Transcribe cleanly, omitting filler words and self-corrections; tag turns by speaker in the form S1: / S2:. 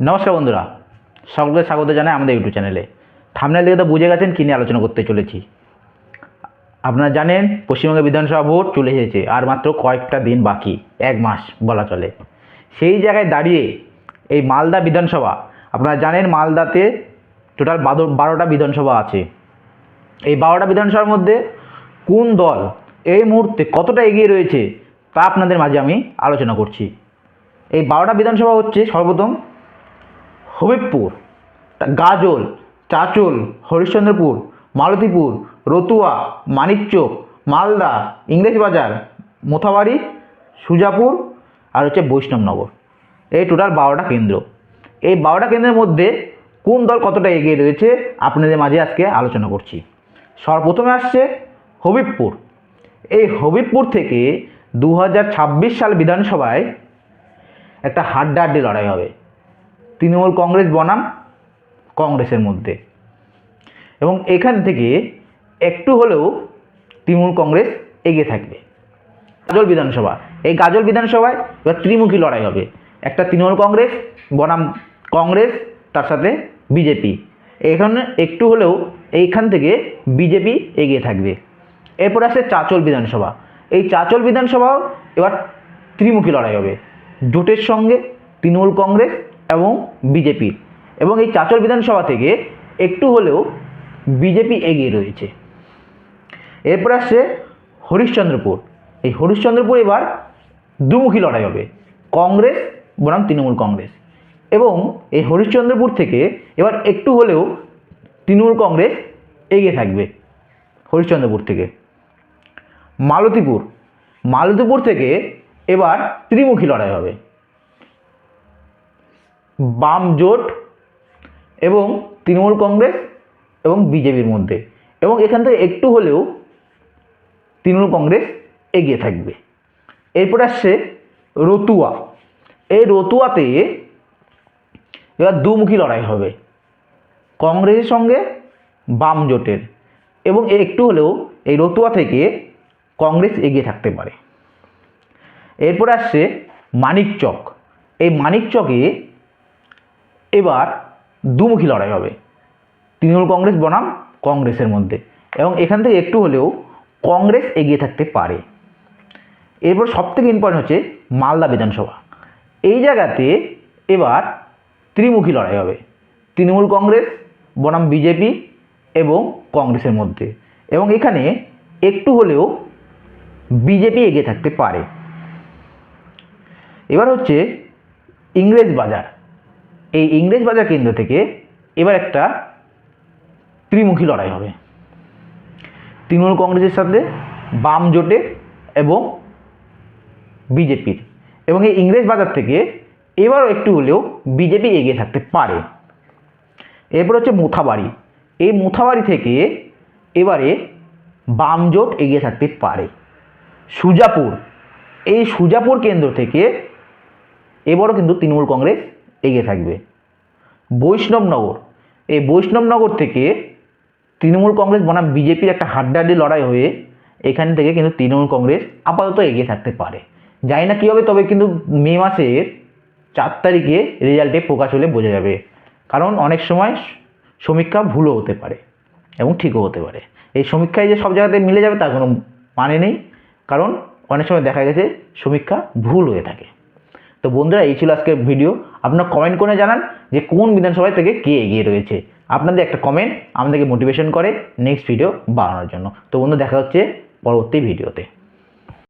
S1: নমস্কার বন্ধুরা, সকলকে স্বাগত জানাই আমাদের ইউটিউব চ্যানেলে। থাম্বনেল দেখে তো বুঝে গেছেন কী নিয়ে আলোচনা করতে চলেছি। আপনারা জানেন পশ্চিমবঙ্গে বিধানসভা ভোট চলে এসেছে, আর মাত্র কয়েকটা দিন বাকি, 1 মাস বলা চলে। সেই জায়গায় দাঁড়িয়ে এই মালদা বিধানসভা, আপনারা জানেন মালদাতে টোটাল 12টা বিধানসভা আছে। এই 12টা বিধানসভার মধ্যে কোন দল এই মুহূর্তে কতটা এগিয়ে রয়েছে তা আপনাদের মাঝে আমি আলোচনা করছি। এই 12টা বিধানসভা হচ্ছে সর্বপ্রথম হবিবপুর, গাজল, চাঁচল, হরিশ্চন্দ্রপুর, মালতীপুর, রতুয়া, মানিকচক, মালদা, ইংরেজবাজার, মোথাবাড়ি, সুজাপুর আর হচ্ছে বৈষ্ণবনগর। এই টোটাল 12টা কেন্দ্র। এই 12টা কেন্দ্রের মধ্যে কোন দল কতটা এগিয়ে রয়েছে আপনাদের মাঝে আজকে আলোচনা করছি। সর্বপ্রথমে আসছে হবিবপুর। এই হবিবপুর থেকে 2026 সাল বিধানসভায় একটা হাড্ডাহাড্ডি লড়াই হবে তৃণমূল কংগ্রেস বনাম কংগ্রেসের মধ্যে, এবং এখান থেকে একটু হলেও তৃণমূল কংগ্রেস এগিয়ে থাকবে। গাজল বিধানসভা, এই গাজল বিধানসভায় এবার ত্রিমুখী লড়াই হবে। একটা তৃণমূল কংগ্রেস বনাম কংগ্রেস, তার সাথে বিজেপি। এখানে একটু হলেও এইখান থেকে বিজেপি এগিয়ে থাকবে। এরপর আসছে চাঁচল বিধানসভা। এই চাঁচল বিধানসভাও এবার ত্রিমুখী লড়াই হবে জোটের সঙ্গে তৃণমূল কংগ্রেস এবং বিজেপি, এবং এই চাঁচল বিধানসভা থেকে একটু হলেও বিজেপি এগিয়ে রয়েছে। এরপর আসছে হরিশ্চন্দ্রপুর। এই হরিশ্চন্দ্রপুর এবার দুমুখী লড়াই হবে, কংগ্রেস বনাম তৃণমূল কংগ্রেস, এবং এই হরিশ্চন্দ্রপুর থেকে এবার একটু হলেও তৃণমূল কংগ্রেস এগিয়ে থাকবে হরিশ্চন্দ্রপুর থেকে। মালতীপুর, মালতীপুর থেকে এবার ত্রিমুখী লড়াই হবে, বাম জোট এবং তৃণমূল কংগ্রেস এবং বিজেপির মধ্যে, এবং এখান থেকে একটু হলেও তৃণমূল কংগ্রেস এগিয়ে থাকবে। এরপর আসছে রতুয়া। এই রতুয়াতে এবার দুমুখী লড়াই হবে, কংগ্রেসের সঙ্গে বাম জোটের, এবং একটু হলেও এই রতুয়া থেকে কংগ্রেস এগিয়ে থাকতে পারে। এরপর আসছে মানিকচক। এই মানিকচকে এবার দুমুখী লড়াই হবে, তৃণমূল কংগ্রেস বনাম কংগ্রেসের মধ্যে, এবং এখান থেকে একটু হলেও কংগ্রেস এগিয়ে থাকতে পারে। এরপর সবথেকে ইম্পর্টেন্ট হচ্ছে মালদা বিধানসভা। এই জায়গাতে এবার ত্রিমুখী লড়াই হবে, তৃণমূল কংগ্রেস বনাম বিজেপি এবং কংগ্রেসের মধ্যে, এবং এখানে একটু হলেও বিজেপি এগিয়ে থাকতে পারে। এবার হচ্ছে ইংরেজবাজার। এই ইংরেজবাজার কেন্দ্র থেকে এবার একটা ত্রিমুখী লড়াই হবে, তৃণমূল কংগ্রেসের সাথে বাম জোটের এবং বিজেপির, এবং এই ইংরেজবাজার থেকে এবারও একটু হলেও বিজেপি এগিয়ে থাকতে পারে। এরপর হচ্ছে মোথাবাড়ি। এই মোথাবাড়ি থেকে এবারে বাম জোট এগিয়ে থাকতে পারে। সুজাপুর, এই সুজাপুর কেন্দ্র থেকে এবারও কিন্তু তৃণমূল কংগ্রেস এগিয়ে থাকবে। বৈষ্ণবনগর, এই বৈষ্ণবনগর থেকে তৃণমূল কংগ্রেস বনাম বিজেপির একটা হাড্ডাহাড্ডি লড়াই হয়ে এখান থেকে কিন্তু তৃণমূল কংগ্রেস আপাতত এগিয়ে থাকতে পারে। জানি না কী হবে, তবে কিন্তু মে মাসের 4 তারিখে রেজাল্টে প্রকাশ হলে বোঝা যাবে, কারণ অনেক সময় সমীক্ষা ভুলও হতে পারে এবং ঠিকও হতে পারে। এই সমীক্ষায় যে সব জায়গাতে মিলে যাবে তার কোনো মানে নেই, কারণ অনেক সময় দেখা গেছে সমীক্ষা ভুল হয়ে থাকে। তো বন্ধুরা, এই ছিল আজকের ভিডিও। আপনারা কমেন্ট করে জানান যে কোন বিধানসভা থেকে কে এগিয়ে রয়েছে। আপনাদের একটা কমেন্ট আমাদেরকে মোটিভেশন করে নেক্সট ভিডিও বানানোর জন্য। তো বন্ধু, দেখা হচ্ছে পরবর্তী ভিডিওতে।